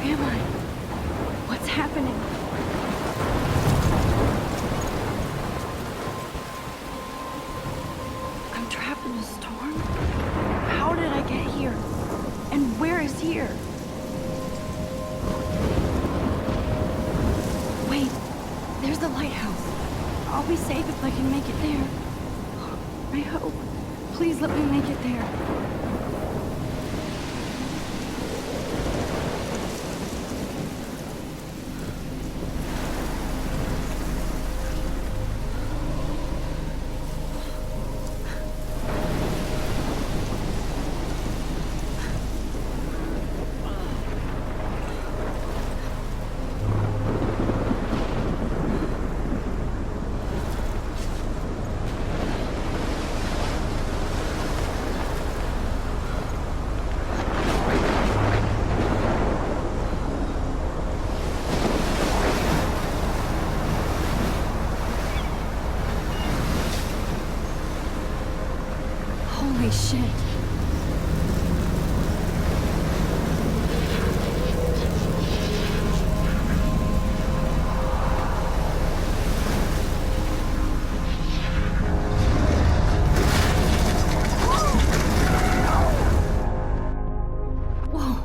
am I? What's happening? I'm trapped in a storm? How did I get here? And where is here? Wait, there's the lighthouse. I'll be safe if I can make it there. I hope. Please let me make it there. Holy shit. Whoa.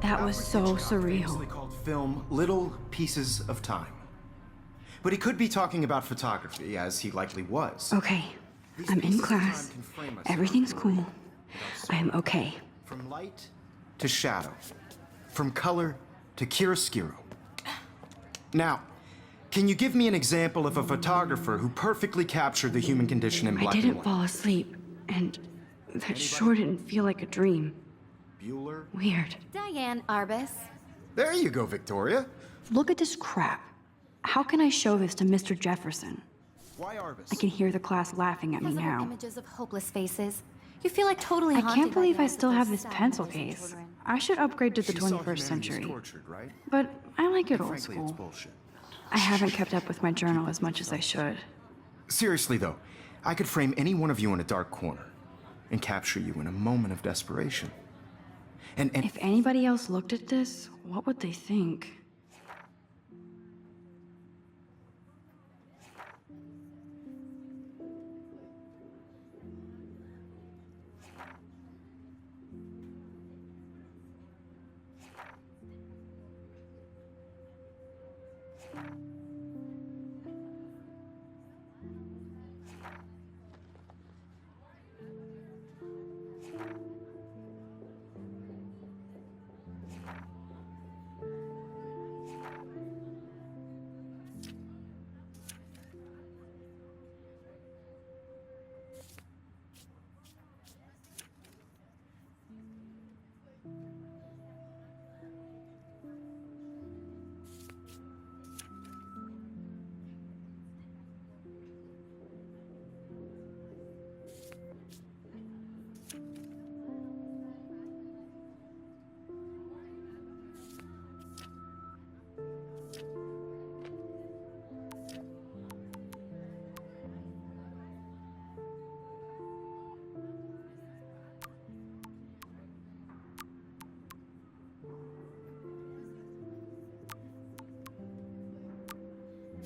That was so surreal. Called film Little Pieces of Time. But he could be talking about photography, as he likely was. Okay. I'm in class. Everything's cool. I am okay. From light to shadow. From color to chiaroscuro. Now, can you give me an example of a photographer who perfectly captured the human condition in black and white? I didn't fall asleep, and that sure didn't feel like a dream. Bueller? Weird. Diane Arbus. There you go, Victoria. Look at this crap. How can I show this to Mr. Jefferson? Why Arbus? I can hear the class laughing at me Because of now. images of hopeless faces. You feel like totally I haunted can't by believe the I eyes of still those have this sad pencil innocent case. children. I should upgrade to the She saw 21st humanity as century. tortured, right? But I like it old Frankly, it's school. bullshit. I haven't kept up with my journal as much as I should. Seriously, though, I could frame any one of you in a dark corner and capture you in a moment of desperation. And If anybody else looked at this, what would they think?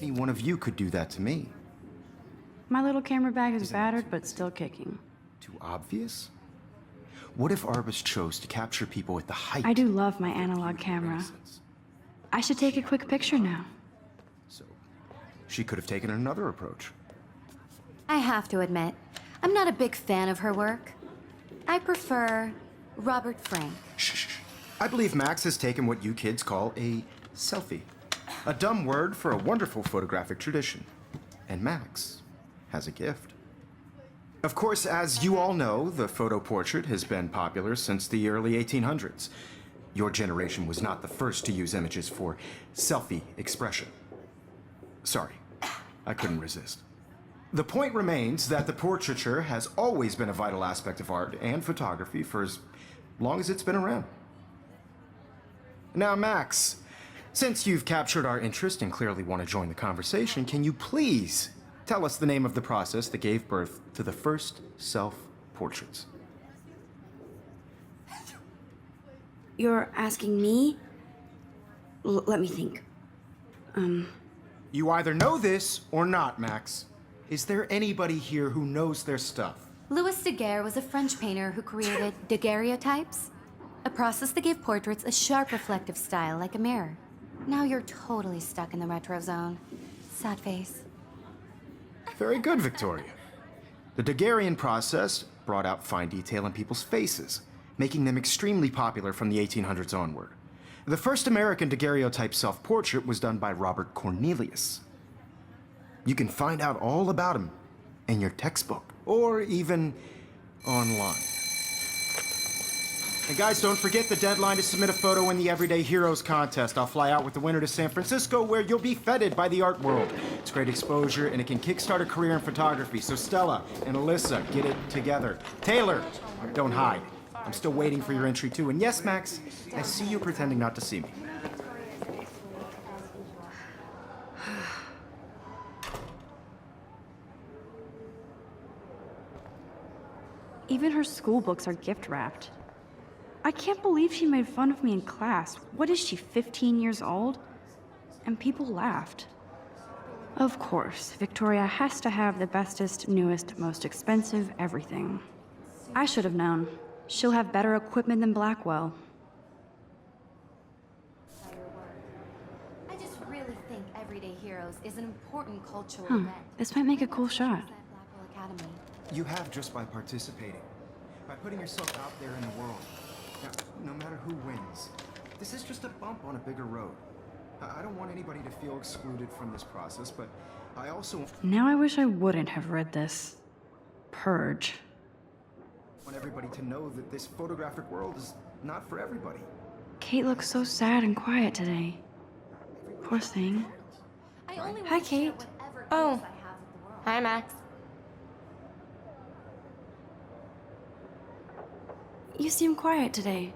any one of you could do that to me. My little camera bag is battered, but still kicking. Too obvious? What if Arbus chose to capture people at the height? I do love my analog camera. innocence? I should take a quick picture now. So, she could have taken another approach. I have to admit, I'm not a big fan of her work. I prefer Robert Frank. Shh. I believe Max has taken what you kids call a selfie. A dumb word for a wonderful photographic tradition. And Max has a gift. Of course, as you all know, the photo portrait has been popular since the early 1800s. Your generation was not the first to use images for selfie expression. Sorry, I couldn't resist. The point remains that the portraiture has always been a vital aspect of art and photography for as long as it's been around. Now, Max, since you've captured our interest and clearly want to join the conversation, can you please tell us the name of the process that gave birth to the first self-portraits? You're asking me? Let me think. You either know this or not, Max. Is there anybody here who knows their stuff? Louis Daguerre was a French painter who created daguerreotypes, a process that gave portraits a sharp reflective style like a mirror. Now you're totally stuck in the retro zone. Sad face. Very good, Victoria. The Daguerrean process brought out fine detail in people's faces, making them extremely popular from the 1800s onward. The first American daguerreotype self-portrait was done by Robert Cornelius. You can find out all about him in your textbook, or even online. And guys, don't forget the deadline to submit a photo in the Everyday Heroes contest. I'll fly out with the winner to San Francisco, where you'll be feted by the art world. It's great exposure, and it can kickstart a career in photography. So Stella and Alyssa, get it together. Taylor, don't hide. I'm still waiting for your entry too. And yes, Max, I see you pretending not to see me. Even her school books are gift wrapped. I can't believe she made fun of me in class. What is she, 15 years old? And people laughed. Of course, Victoria has to have the bestest, newest, most expensive everything. I should have known. She'll have better equipment than Blackwell. I just really think Everyday Heroes is an important cultural event. This might make a cool shot. Blackwell Academy. You have just by participating, by putting yourself out there in the world. Now, no matter who wins, this is just a bump on a bigger road. I don't want anybody to feel excluded from this process, but I also Now I wish I wouldn't have read this. Purge. want everybody to know that this photographic world is not for everybody. Kate looks so sad and quiet today. Poor thing. I only Hi, want to share Kate. whatever Oh. gifts I have with the world. Hi, Max. You seem quiet today.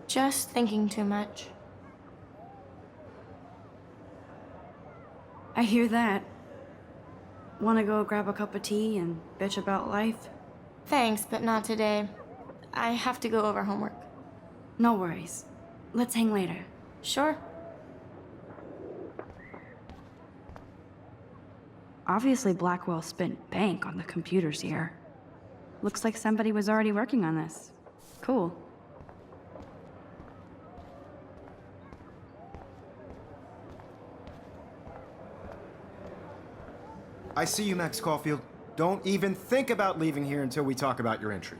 Just thinking too much. I hear that. Wanna go grab a cup of tea and bitch about life? Thanks, but not today. I have to go over homework. No worries. Let's hang later. Sure. Obviously, Blackwell spent bank on the computers here. Looks like somebody was already working on this. Cool. I see you, Max Caulfield. Don't even think about leaving here until we talk about your entry.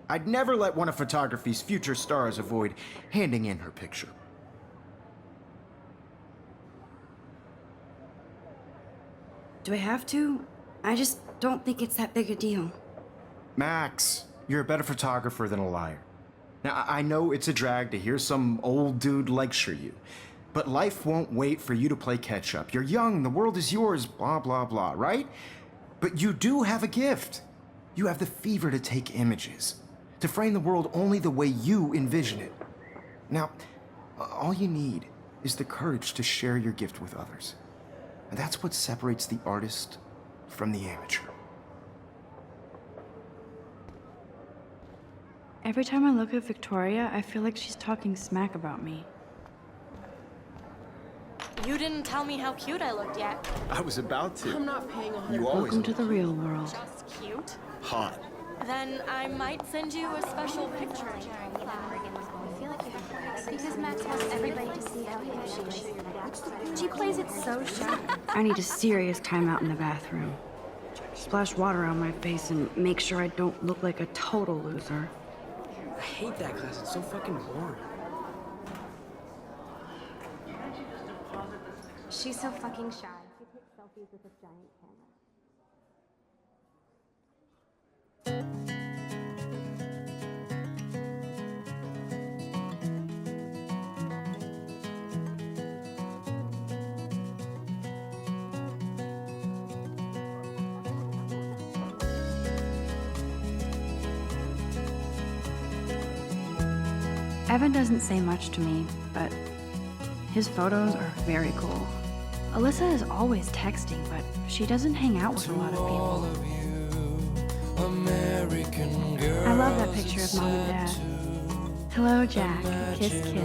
I'd never let one of photography's future stars avoid handing in her picture. Do I have to? I just don't think it's that big a deal. Max, you're a better photographer than a liar. Now, I know it's a drag to hear some old dude lecture you, but life won't wait for you to play catch up. You're young, the world is yours, blah, blah, blah, right? But you do have a gift. You have the fever to take images, to frame the world only the way you envision it. Now, all you need is the courage to share your gift with others. And that's what separates the artist from the amateur. Every time I look at Victoria, I feel like she's talking smack about me. You didn't tell me how cute I looked yet. I was about to. I'm not paying 100. You always Welcome to the real world. Just cute. hot. Then I might send you a special picture. Because Max wants everybody to see how hip she is. She plays it so sharp. I need a serious timeout in the bathroom. Splash water on my face and make sure I don't look like a total loser. I hate that class. It's so fucking boring. She's so fucking shy. She takes selfies with a giant camera. Evan doesn't say much to me, but his photos are very cool. Alyssa is always texting, but she doesn't hang out with a lot of people. I love that picture of Mom and Dad. Hello, Jack. Kiss, kiss.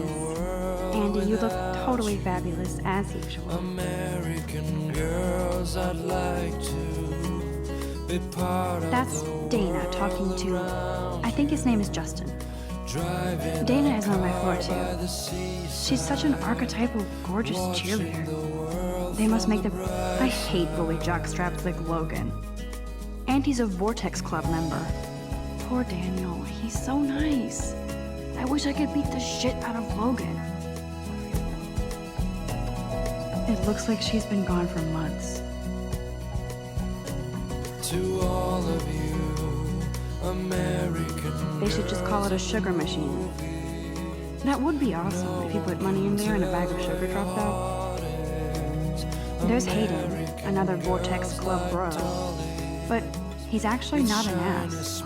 Andy, you look totally fabulous, as usual. American girls, I'd like to be part of. That's Dana talking to, I think his name is Justin. Dana is on my floor, too. She's such an archetypal, gorgeous cheerleader. They must make the... I hate bully jockstraps like Logan. Auntie's a Vortex Club member. Poor Daniel, he's so nice. I wish I could beat the shit out of Logan. It looks like she's been gone for months. To all of you, American. They should just call it a sugar machine. That would be awesome if you put money in there and a bag of sugar dropped out. There's Hayden, another Vortex Club bro. But he's actually not an ass.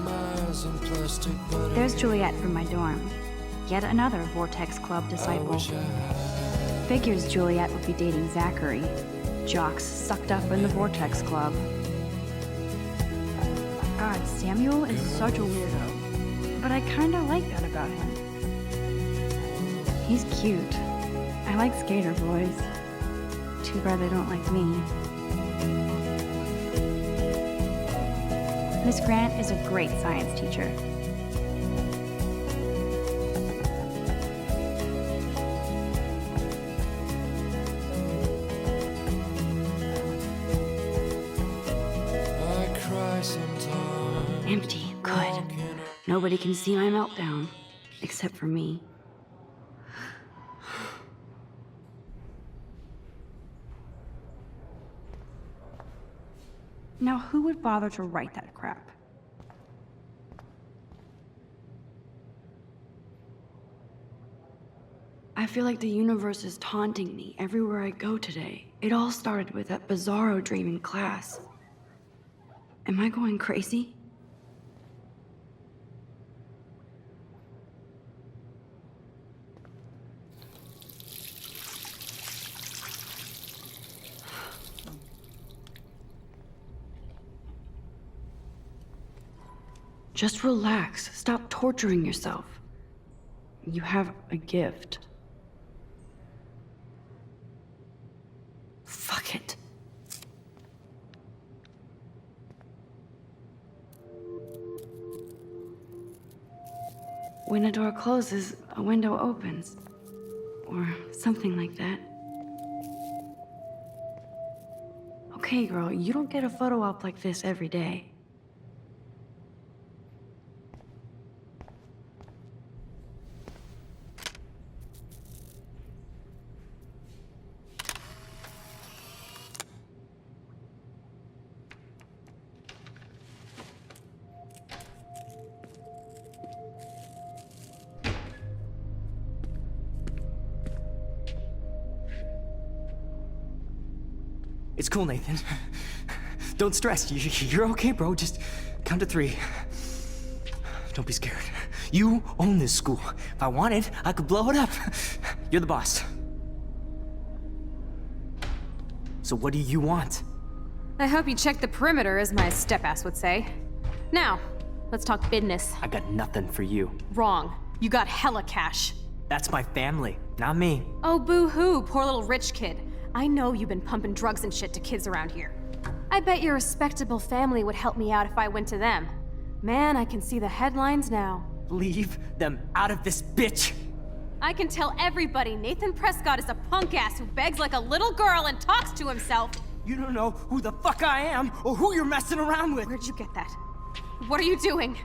There's Juliet from my dorm. Yet another Vortex Club disciple. Figures Juliet would be dating Zachary. Jocks sucked up in the Vortex Club. God, Samuel is such a weirdo. But I kinda like that about him. He's cute. I like skater boys. Too bad they don't like me. Miss Grant is a great science teacher. I cry sometimes. Empty. Good. Nobody can see my meltdown. Except for me. Now, who would bother to write that crap? I feel like the universe is taunting me everywhere I go today. It all started with that bizarro dream in class. Am I going crazy? Just relax. Stop torturing yourself. You have a gift. Fuck it. When a door closes, a window opens. Or something like that. Okay, girl, you don't get a photo op like this every day. It's cool, Nathan. Don't stress. You're okay, bro. Just count to 3. Don't be scared. You own this school. If I wanted, I could blow it up. You're the boss. So what do you want? I hope you checked the perimeter, as my step-ass would say. Now, let's talk business. I got nothing for you. Wrong. You got hella cash. That's my family, not me. Oh, boo-hoo, poor little rich kid. I know you've been pumping drugs and shit to kids around here. I bet your respectable family would help me out if I went to them. Man, I can see the headlines now. Leave them out of this bitch! I can tell everybody Nathan Prescott is a punk ass who begs like a little girl and talks to himself. You don't know who the fuck I am or who you're messing around with. Where'd you get that? What are you doing?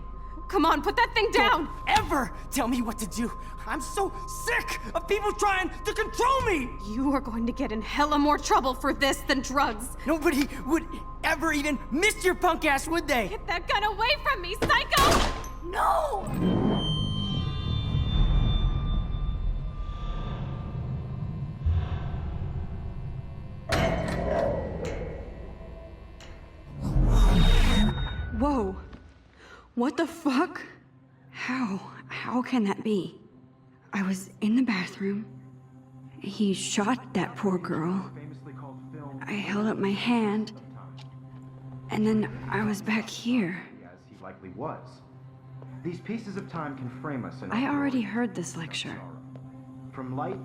Come on, put that thing down! Don't ever tell me what to do. I'm so sick of people trying to control me! You are going to get in hella more trouble for this than drugs. Nobody would ever even miss your punk ass, would they? Get that gun away from me, psycho! No! Whoa. What the fuck? How can that be? I was in the bathroom. He shot that poor girl. I held up my hand. And then I was back here. likely was. These pieces of time can frame us in I our already stories. heard this lecture. From light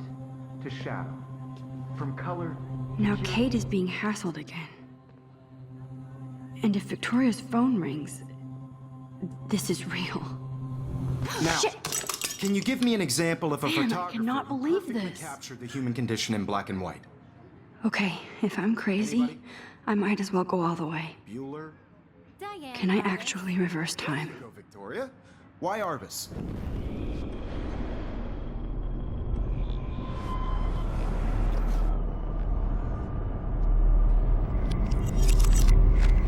to shadow, from color. Now Kate is being hassled again. And if Victoria's phone rings, this is real. Now, Shit! can you give me an example of a Man, I photographer cannot who believe perfectly this. captured the human condition in black and white? Okay, if I'm crazy, Anybody? I might as well go all the way. Bueller? Diane. Can I actually reverse time? There you go, Victoria. Why Arbus?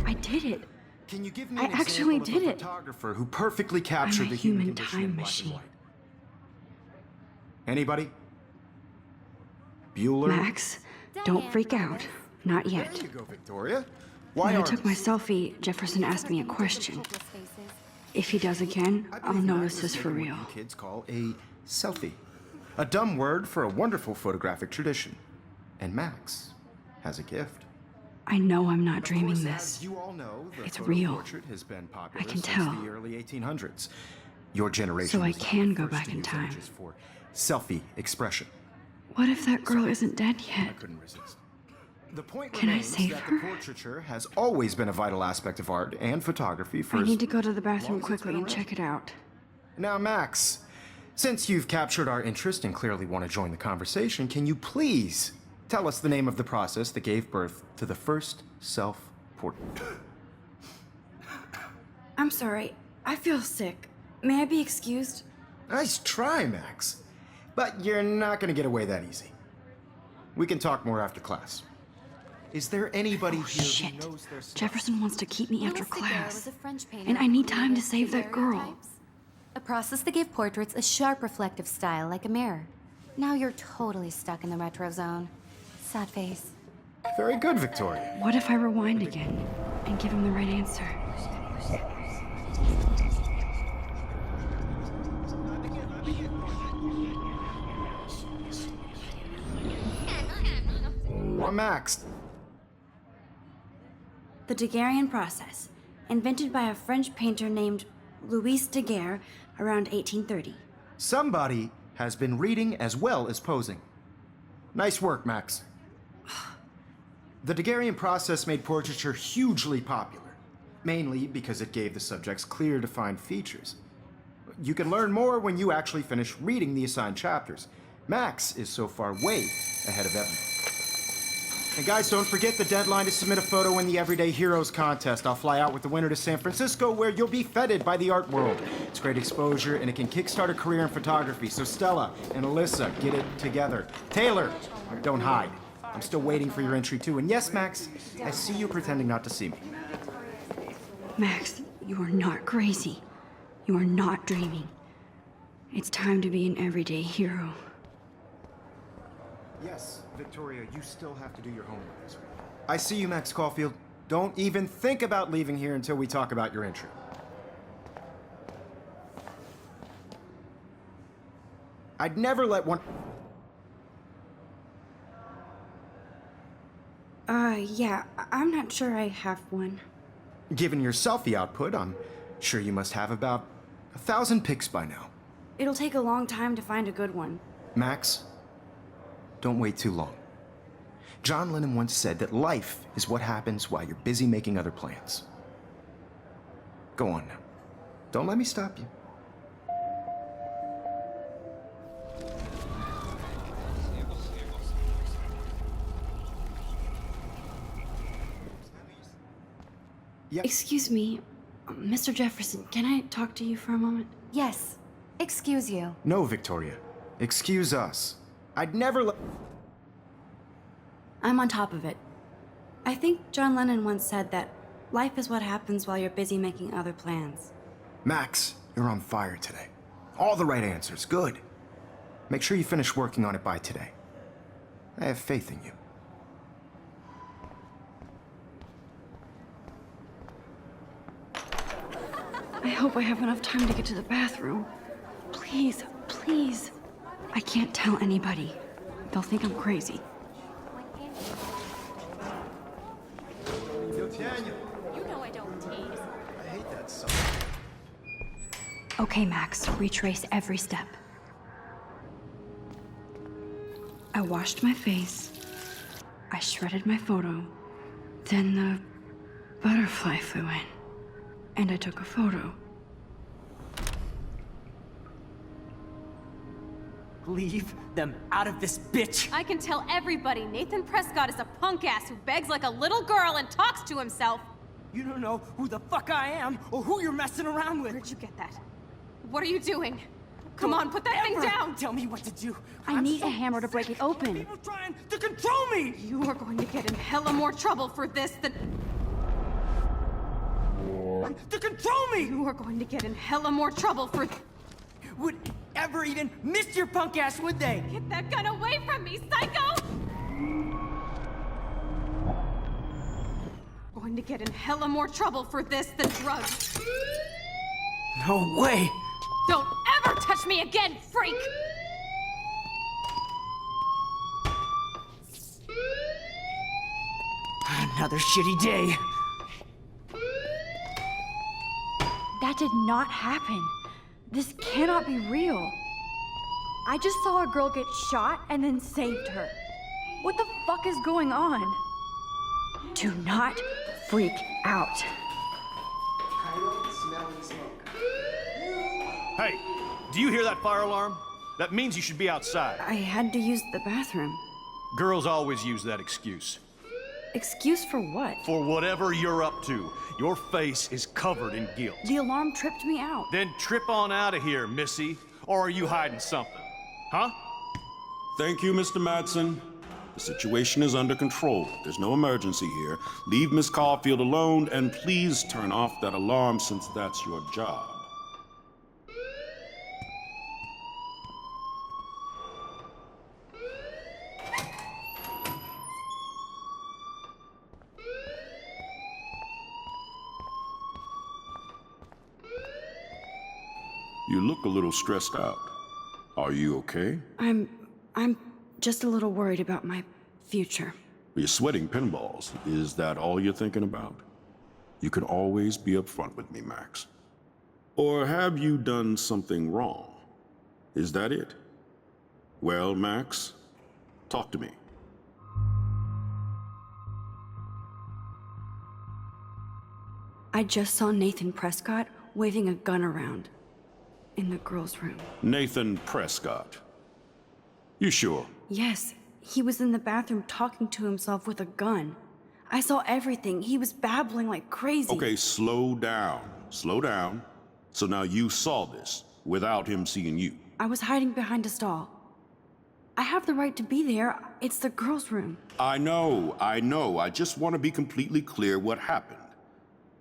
I did it. Can you give me I an actually example did of a it. photographer who perfectly captured a the human human condition time in black and machine. white? Anybody? Bueller? Max, don't freak out. Not There yet. you go, Victoria. Why When I took Arbus? my selfie, Jefferson asked me a question. If he does again, I I'll believe know Max this has is for taken real. what you kids call a selfie. A dumb word for a wonderful photographic tradition. And Max has a gift. I know I'm not Of dreaming course, this. as you all know, the It's photo real. portrait has been popular I can since tell. the early 1800s. Your generation So I was not can the go first back to in use time. images for selfie expression. What if that girl isn't dead I yet? couldn't resist. The point Can I remains save that her? the portraiture has always been a vital aspect of art and photography for I as need to go to the long bathroom as it's quickly been and around. check it out. Now, Max, since you've captured our interest and clearly want to join the conversation, can you please tell us the name of the process that gave birth to the first self-portrait? I'm sorry. I feel sick. May I be excused? Nice try, Max. But you're not going to get away that easy. We can talk more after class. Is there anybody here Shit. who knows their stuff? Jefferson wants to keep me after Louis Daguerre class. was a French painter And I who need time to created save that girl. daguerreotypes, a process that gave portraits a sharp reflective style like a mirror. Now you're totally stuck in the retro zone. Sad face. Very good, Victoria. What if I rewind again and give him the right answer? Well, Max, The Daguerrean process, invented by a French painter named Louis Daguerre around 1830. somebody has been reading as well as posing. Nice work, Max. The Daguerrean process made portraiture hugely popular, mainly because it gave the subjects clear, defined features. You can learn more when you actually finish reading the assigned chapters. Max is so far way ahead of everyone. And guys, don't forget the deadline to submit a photo in the Everyday Heroes contest. I'll fly out with the winner to San Francisco, where you'll be feted by the art world. It's great exposure, and it can kickstart a career in photography. So Stella and Alyssa, get it together. Taylor, don't hide. I'm still waiting for your entry too. And yes, Max, I see you pretending not to see me. Max, you are not crazy. You are not dreaming. It's time to be an everyday hero. Yes, Victoria, you still have to do your homework this week. I see you, Max Caulfield. Don't even think about leaving here until we talk about your entry. I'd never let one... Yeah, I'm not sure I have one. Given your selfie output, I'm sure you must have about 1,000 pics by now. It'll take a long time to find a good one. Max, don't wait too long. John Lennon once said that life is what happens while you're busy making other plans. Go on now. Don't let me stop you. Yeah. Excuse me, Mr. Jefferson, can I talk to you for a moment? Yes. Excuse you. No, Victoria. Excuse us. I'd never let... I'm on top of it. I think John Lennon once said that life is what happens while you're busy making other plans. Max, you're on fire today. All the right answers. Good. Make sure you finish working on it by today. I have faith in you. I hope I have enough time to get to the bathroom. Please, please. I can't tell anybody. They'll think I'm crazy. Yo, Tanya. You know I don't tease. I hate that song. Okay, Max, retrace every step. I washed my face. I shredded my photo. Then the butterfly flew in. And I took a photo. Leave them out of this bitch! I can tell everybody Nathan Prescott is a punk ass who begs like a little girl and talks to himself. You don't know who the fuck I am or who you're messing around with. Where'd you get that? What are you doing? Come on, put that thing Ever down! Tell me what to do. I I'm need so a hammer to break it sick of open. People trying to control me! You are going to get in hella more trouble for this than... To control me! You are going to get in hella more trouble for... Would ever even miss your punk ass, would they? Get that gun away from me, psycho! Going to get in hella more trouble for this than drugs. No way! Don't ever touch me again, freak! Another shitty day. That did not happen. This cannot be real. I just saw a girl get shot and then saved her. What the fuck is going on? Do not freak out. Hey, do you hear that fire alarm? That means you should be outside. I had to use the bathroom. Girls always use that excuse. Excuse for what? For whatever you're up to, your face is covered in guilt. The alarm tripped me out. Then trip on out of here, Missy. Or are you hiding something? Huh? Thank you, Mr. Madsen. The situation is under control. There's no emergency here. Leave Miss Caulfield alone, and please turn off that alarm since that's your job. You look a little stressed out. Are you okay? I'm just a little worried about my future. You're sweating pinballs. Is that all you're thinking about? You can always be upfront with me, Max. Or have you done something wrong? Is that it? Well, Max, talk to me. I just saw Nathan Prescott waving a gun around in the girls' room. Nathan Prescott. You sure? Yes, he was in the bathroom talking to himself with a gun. I saw everything. He was babbling like crazy. Okay, slow down. Slow down. So now you saw this without him seeing you. I was hiding behind a stall. I have the right to be there. It's the girls' room. I know. I just want to be completely clear what happened.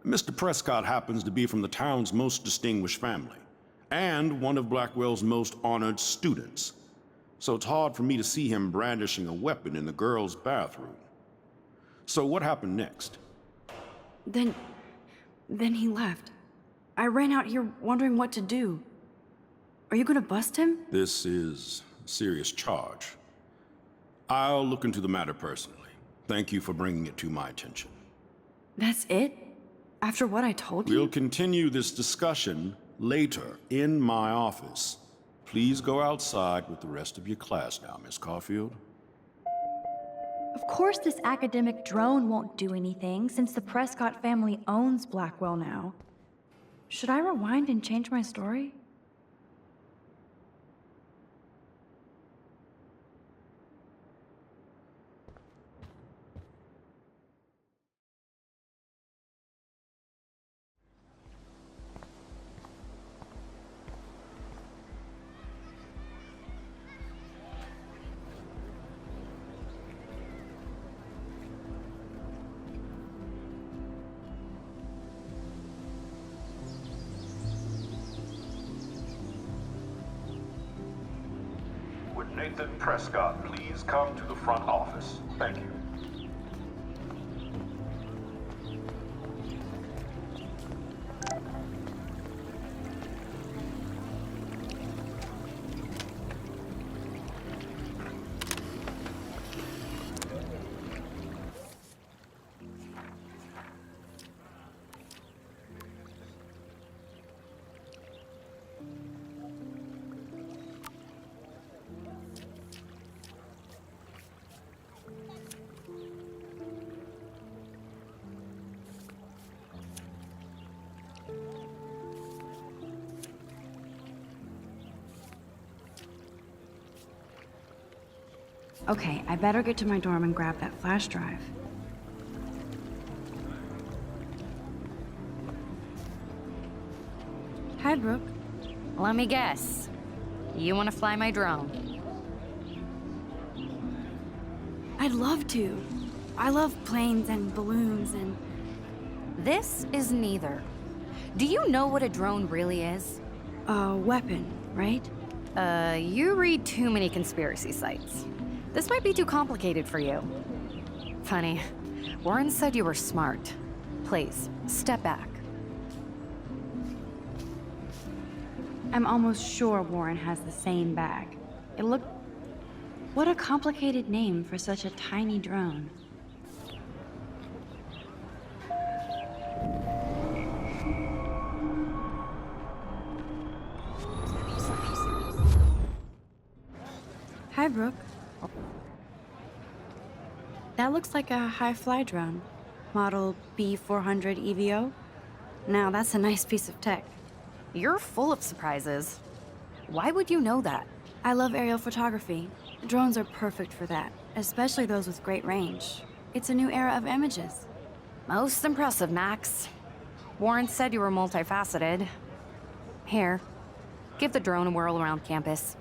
Mr. Prescott happens to be from the town's most distinguished family, and one of Blackwell's most honored students. So it's hard for me to see him brandishing a weapon in the girls' bathroom. So what happened next? Then he left. I ran out here wondering what to do. Are you gonna bust him? This is a serious charge. I'll look into the matter personally. Thank you for bringing it to my attention. That's it? After what I told you? We'll continue this discussion later in my office. Please go outside with the rest of your class now, Miss Caulfield. Of course this academic drone won't do anything, since the Prescott family owns Blackwell now. Should I rewind and change my story? Would Nathan Prescott please come to the front office? Thank you. Okay, I better get to my dorm and grab that flash drive. Hi, Brooke. Let me guess. You want to fly my drone? I'd love to. I love planes and balloons and... This is neither. Do you know what a drone really is? A weapon, right? You read too many conspiracy sites. This might be too complicated for you. Funny. Warren said you were smart. Please, step back. I'm almost sure Warren has the same bag. It looked... What a complicated name for such a tiny drone. Hi, Brooke. That looks like a high-fly drone. Model B400 EVO. Now, that's a nice piece of tech. You're full of surprises. Why would you know that? I love aerial photography. Drones are perfect for that, especially those with great range. It's a new era of images. Most impressive, Max. Warren said you were multifaceted. Here, give the drone a whirl around campus.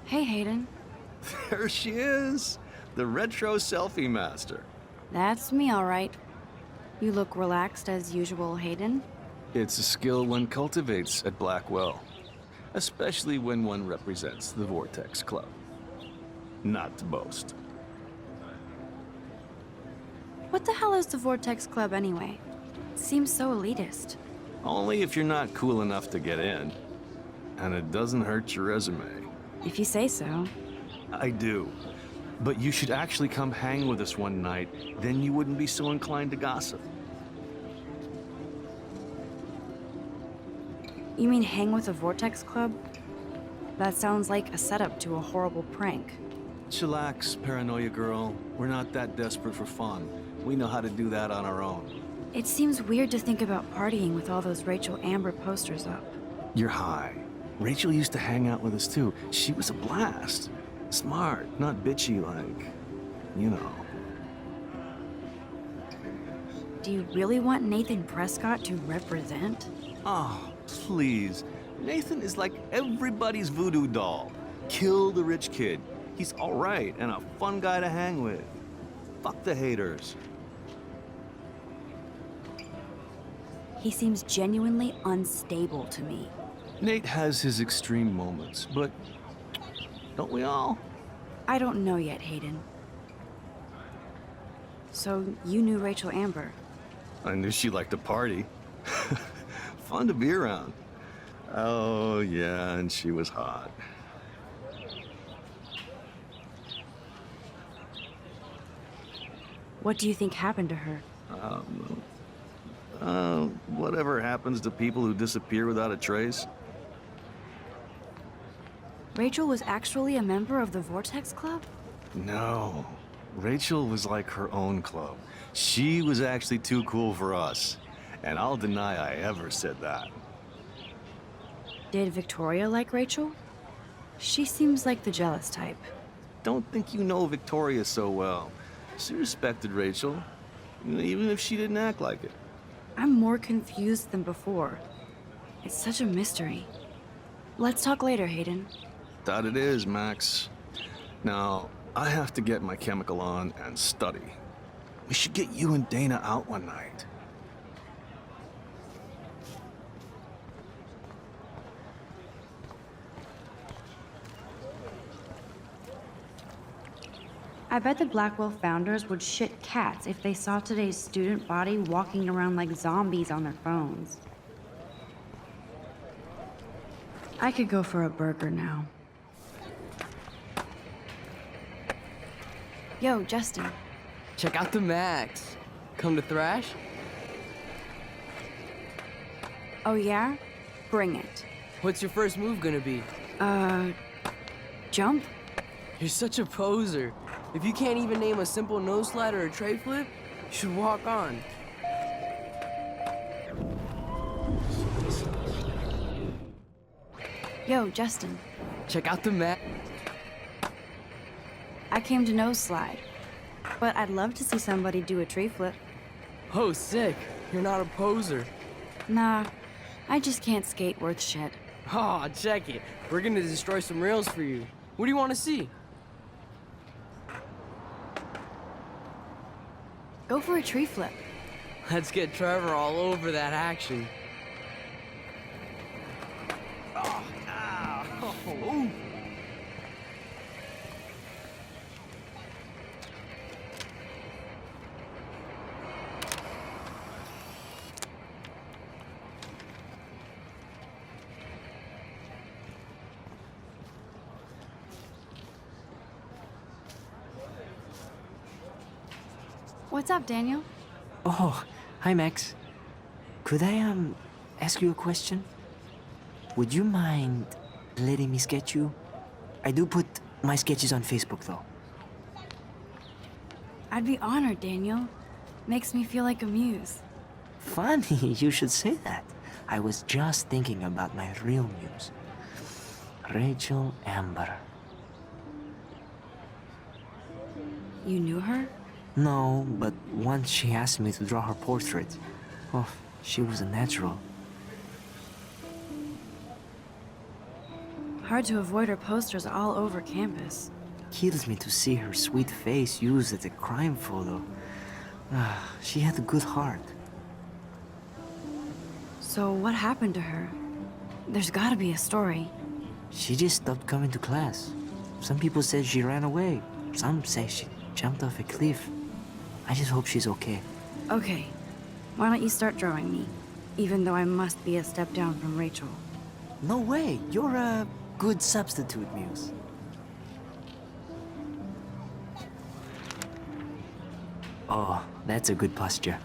Hey, Hayden. There she is, the retro selfie master. That's me, all right. You look relaxed as usual, Hayden. It's a skill one cultivates at Blackwell, especially when one represents the Vortex Club. Not to boast. What the hell is the Vortex Club anyway? Seems so elitist. Only if you're not cool enough to get in. And it doesn't hurt your resume. If you say so. I do. But you should actually come hang with us one night, then you wouldn't be so inclined to gossip. You mean hang with a Vortex Club? That sounds like a setup to a horrible prank. Chillax, paranoia girl. We're not that desperate for fun. We know how to do that on our own. It seems weird to think about partying with all those Rachel Amber posters up. You're high. Rachel used to hang out with us too. She was a blast. Smart, not bitchy like, you know. Do you really want Nathan Prescott to represent? Oh, please. Nathan is like everybody's voodoo doll. Kill the rich kid. He's all right and a fun guy to hang with. Fuck the haters. He seems genuinely unstable to me. Nate has his extreme moments, but don't we all? I don't know yet, Hayden. So, you knew Rachel Amber? I knew she liked to party. Fun to be around. Oh, yeah, and she was hot. What do you think happened to her? Whatever happens to people who disappear without a trace. Rachel was actually a member of the Vortex Club? No. Rachel was like her own club. She was actually too cool for us. And I'll deny I ever said that. Did Victoria like Rachel? She seems like the jealous type. Don't think you know Victoria so well. She respected Rachel, even if she didn't act like it. I'm more confused than before. It's such a mystery. Let's talk later, Hayden. That it is, Max. Now, I have to get my chemical on and study. We should get you and Dana out one night. I bet the Blackwell founders would shit cats if they saw today's student body walking around like zombies on their phones. I could go for a burger now. Yo, Justin. Check out the Max. Come to thrash? Oh yeah? Bring it. What's your first move gonna be? Jump? You're such a poser. If you can't even name a simple nose slide or a tray flip, you should walk on. Yo, Justin. Check out the Max. I came to nose slide, but I'd love to see somebody do a tree flip. Oh, sick. You're not a poser. Nah, I just can't skate worth shit. Aw, check it. We're gonna destroy some rails for you. What do you want to see? Go for a tree flip. Let's get Trevor all over that action. Ooh. What's up, Daniel? Oh, hi, Max. Could I, ask you a question? Would you mind letting me sketch you? I do put my sketches on Facebook, though. I'd be honored, Daniel. Makes me feel like a muse. Funny, you should say that. I was just thinking about my real muse. Rachel Amber. You knew her? No, but once she asked me to draw her portrait. Oh, she was a natural. Hard to avoid her posters all over campus. Kills me to see her sweet face used as a crime photo. She had a good heart. So what happened to her? There's gotta be a story. She just stopped coming to class. Some people said she ran away. Some say she jumped off a cliff. I just hope she's okay. Okay, why don't you start drawing me? Even though I must be a step down from Rachel. No way, you're a good substitute, Muse. Oh, that's a good posture.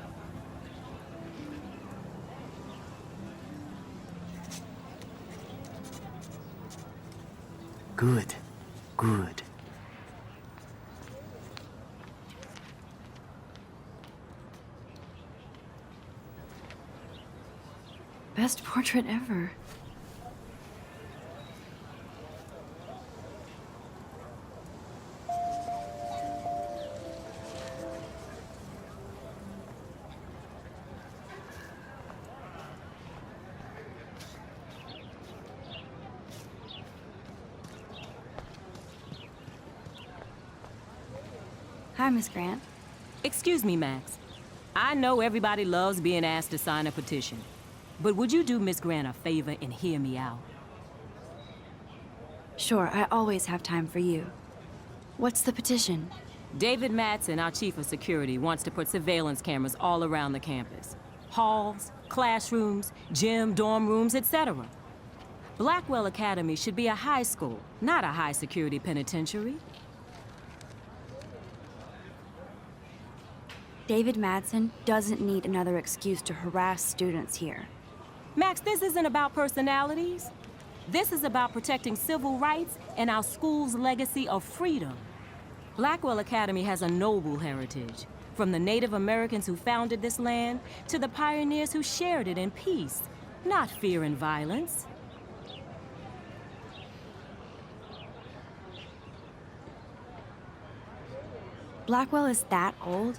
Good, good. Best portrait ever. Hi, Miss Grant. Excuse me, Max. I know everybody loves being asked to sign a petition. But would you do Miss Grant a favor and hear me out? Sure, I always have time for you. What's the petition? David Madsen, our chief of security, wants to put surveillance cameras all around the campus. Halls, classrooms, gym, dorm rooms, etc. Blackwell Academy should be a high school, not a high-security penitentiary. David Madsen doesn't need another excuse to harass students here. Max, this isn't about personalities. This is about protecting civil rights and our school's legacy of freedom. Blackwell Academy has a noble heritage, from the Native Americans who founded this land to the pioneers who shared it in peace, not fear and violence. Blackwell is that old?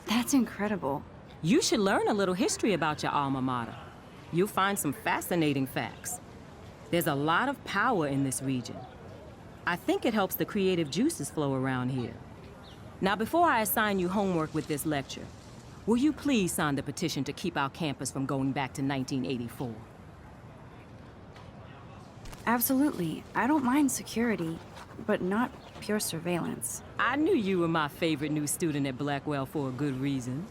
That's incredible. You should learn a little history about your alma mater. You'll find some fascinating facts. There's a lot of power in this region. I think it helps the creative juices flow around here. Now, before I assign you homework with this lecture, will you please sign the petition to keep our campus from going back to 1984? Absolutely. I don't mind security, but not pure surveillance. I knew you were my favorite new student at Blackwell for a good reason.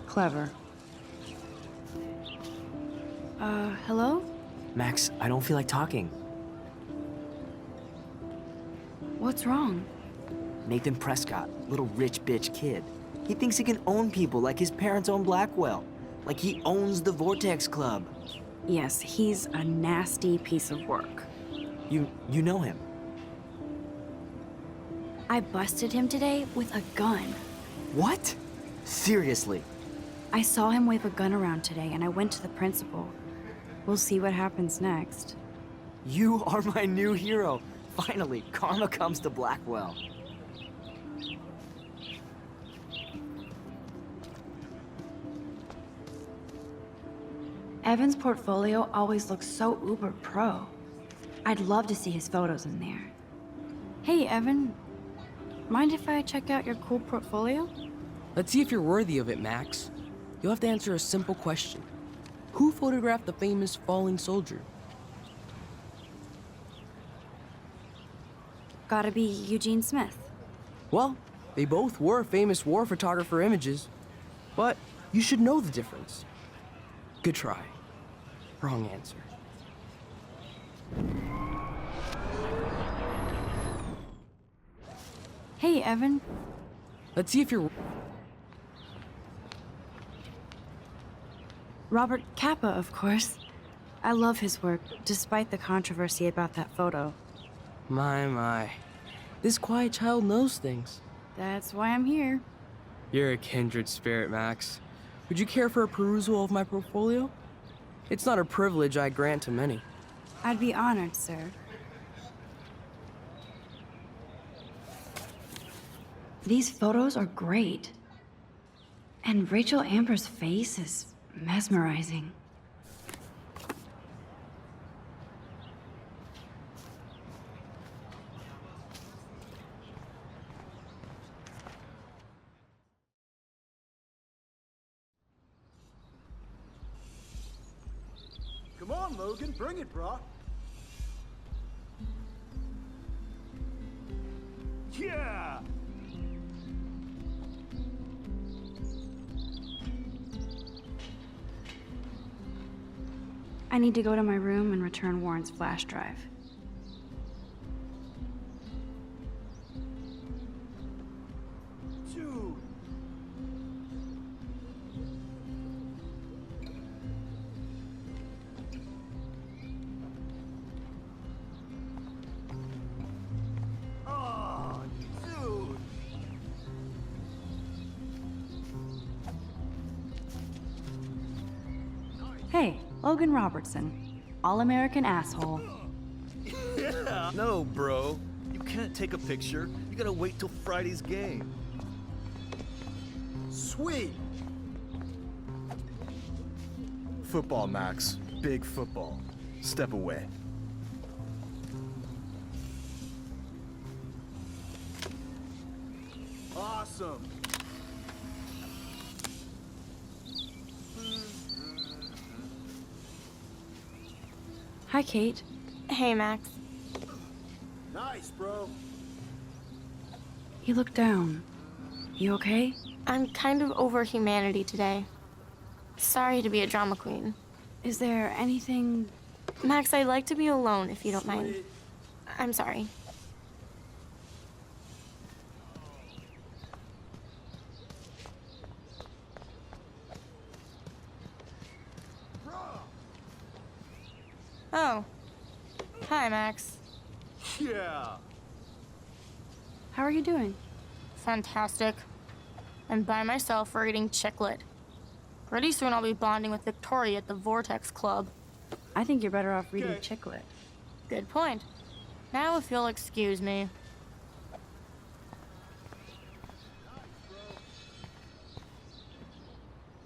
Clever. Hello? Max, I don't feel like talking. What's wrong? Nathan Prescott, little rich bitch kid. He thinks he can own people like his parents own Blackwell. Like he owns the Vortex Club. Yes, he's a nasty piece of work. You know him? I busted him today with a gun. What? Seriously? I saw him wave a gun around today, and I went to the principal. We'll see what happens next. You are my new hero. Finally, karma comes to Blackwell. Evan's portfolio always looks so uber pro. I'd love to see his photos in there. Hey, Evan. Mind if I check out your cool portfolio? Let's see if you're worthy of it, Max. You'll have to answer a simple question. Who photographed the famous falling soldier? Gotta be Eugene Smith. Well, they both were famous war photographer images. But you should know the difference. Good try. Wrong answer. Hey, Evan. Let's see if you're... Robert Capa, of course. I love his work, despite the controversy about that photo. My. This quiet child knows things. That's why I'm here. You're a kindred spirit, Max. Would you care for a perusal of my portfolio? It's not a privilege I grant to many. I'd be honored, sir. These photos are great. And Rachel Amber's face is mesmerizing. Come on, Logan, bring it, brah. Yeah! I need to go to my room and return Warren's flash drive. Dude! Oh, dude! Hey, Logan Robertson. All-American asshole. Yeah. No, bro. You can't take a picture. You gotta wait till Friday's game. Sweet! Football, Max. Big football. Step away. Awesome! Hi, Kate. Hey, Max. Nice, bro. You look down. You okay? I'm kind of over humanity today. Sorry to be a drama queen. Is there anything... Max, I'd like to be alone if you don't mind. I'm sorry. Oh. Hi, Max. Yeah. How are you doing? Fantastic. I'm by myself reading chick lit. Pretty soon I'll be bonding with Victoria at the Vortex Club. I think you're better off reading chick lit. Good point. Now if you'll excuse me.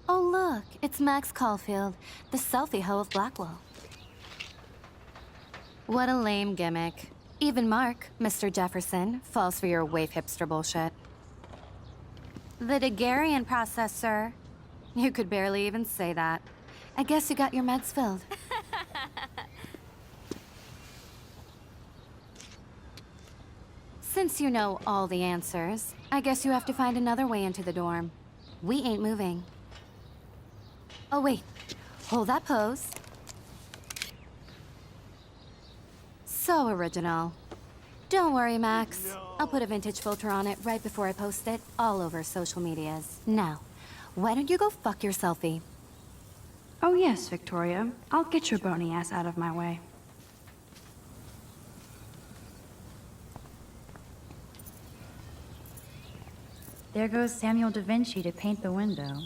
Oh look, it's Max Caulfield, the selfie hoe of Blackwell. What a lame gimmick. Even Mark, Mr. Jefferson, falls for your waif hipster bullshit. The Daguerrean process, sir. You could barely even say that. I guess you got your meds filled. Since you know all the answers, I guess you have to find another way into the dorm. We ain't moving. Oh wait, hold that pose. So original. Don't worry, Max. I'll put a vintage filter on it right before I post it all over social medias. Now, why don't you go fuck your selfie? Oh yes, Victoria. I'll get your bony ass out of my way. There goes Samuel da Vinci to paint the window.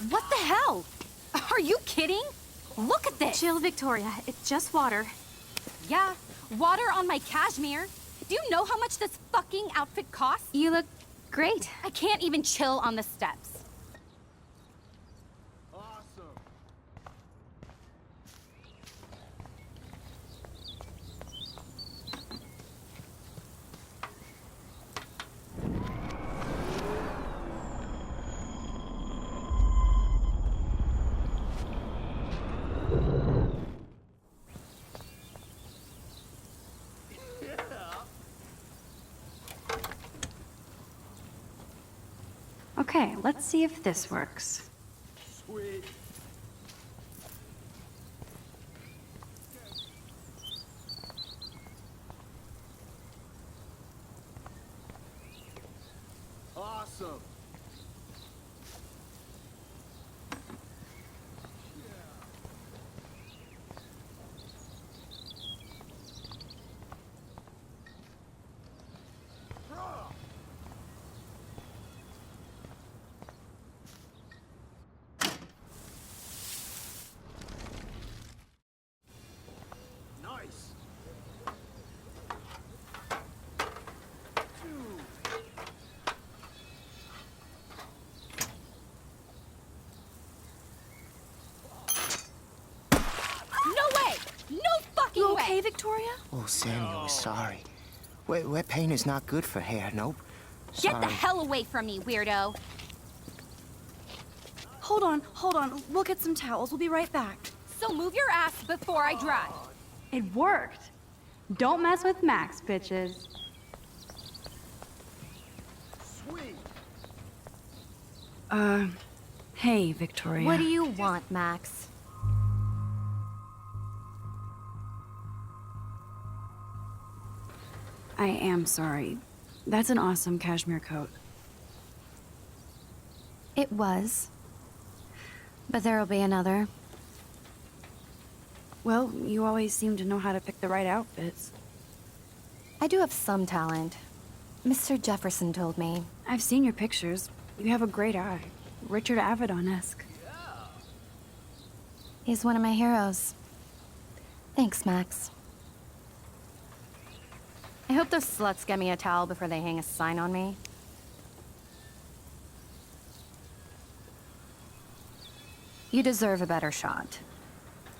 What the hell? Are you kidding? Look at this! Chill, Victoria. It's just water. Yeah, water on my cashmere. Do you know how much this fucking outfit costs? You look great. I can't even chill on the steps. Okay, let's see if this works. Sweet. Awesome. Nice. No way! No fucking You way! okay, Victoria? Oh, Samuel is sorry. Wet paint is not good for hair, nope. Sorry. Get the hell away from me, weirdo! Hold on. We'll get some towels. We'll be right back. So move your ass before I drive. It worked. Don't mess with Max, bitches. Sweet. Hey, Victoria. What do you want, Max? I am sorry. That's an awesome cashmere coat. It was. But there'll be another. Well, you always seem to know how to pick the right outfits. I do have some talent. Mr. Jefferson told me. I've seen your pictures. You have a great eye. Richard Avedon-esque. He's one of my heroes. Thanks, Max. I hope those sluts get me a towel before they hang a sign on me. You deserve a better shot.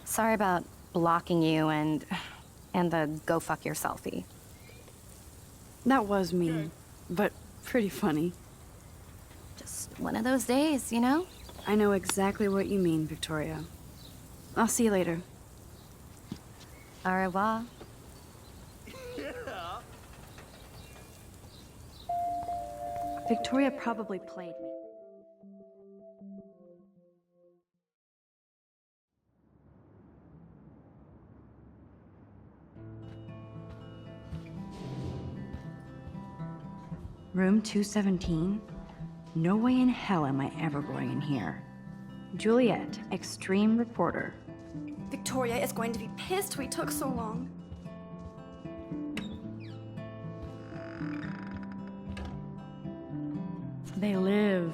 Sorry about blocking you and the go fuck your selfie. That was mean, but pretty funny. Just one of those days, you know? I know exactly what you mean, Victoria. I'll see you later. Au revoir. Victoria probably played me. Room 217? No way in hell am I ever going in here. Juliet, extreme reporter. Victoria is going to be pissed we took so long. They live.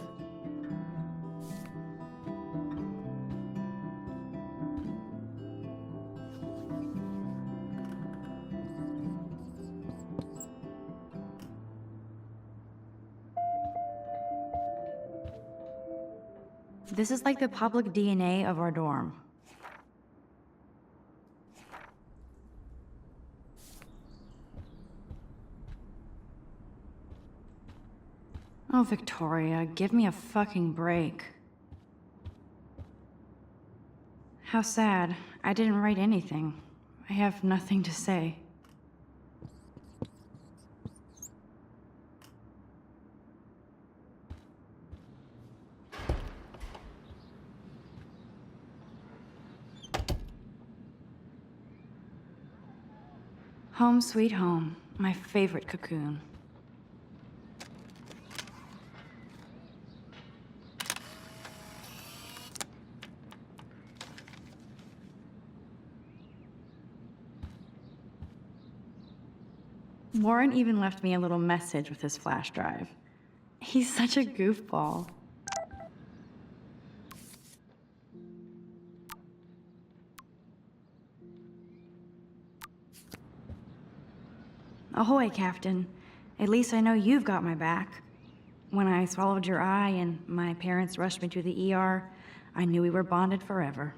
This is like the public DNA of our dorm. Oh, Victoria, give me a fucking break. How sad. I didn't write anything. I have nothing to say. Home sweet home, my favorite cocoon. Warren even left me a little message with his flash drive. He's such a goofball. Ahoy, Captain. At least I know you've got my back. When I swallowed your eye and my parents rushed me to the ER, I knew we were bonded forever.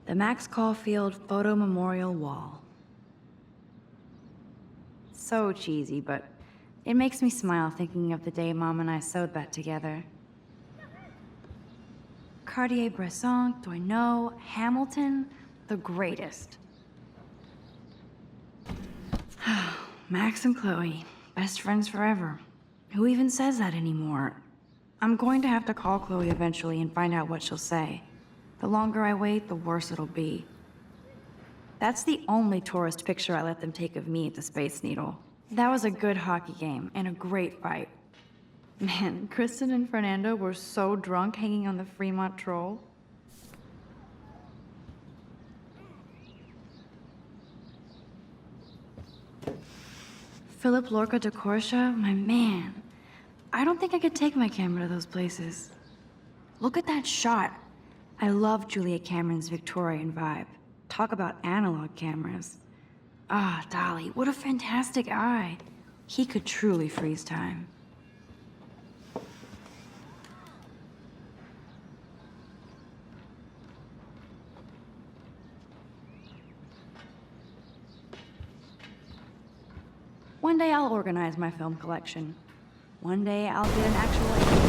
The Max Caulfield Photo Memorial Wall. So cheesy, but it makes me smile thinking of the day Mom and I sewed that together. Cartier-Bresson, Doisneau, Hamilton, the greatest. Max and Chloe, best friends forever. Who even says that anymore? I'm going to have to call Chloe eventually and find out what she'll say. The longer I wait, the worse it'll be. That's the only tourist picture I let them take of me at the Space Needle. That was a good hockey game and a great fight. Man, Kristen and Fernando were so drunk hanging on the Fremont Troll. Philip Lorca de Corsia, my man. I don't think I could take my camera to those places. Look at that shot. I love Julia Cameron's Victorian vibe. Talk about analog cameras. Ah, Dolly, what a fantastic eye. He could truly freeze time. One day I'll organize my film collection. One day I'll get an actual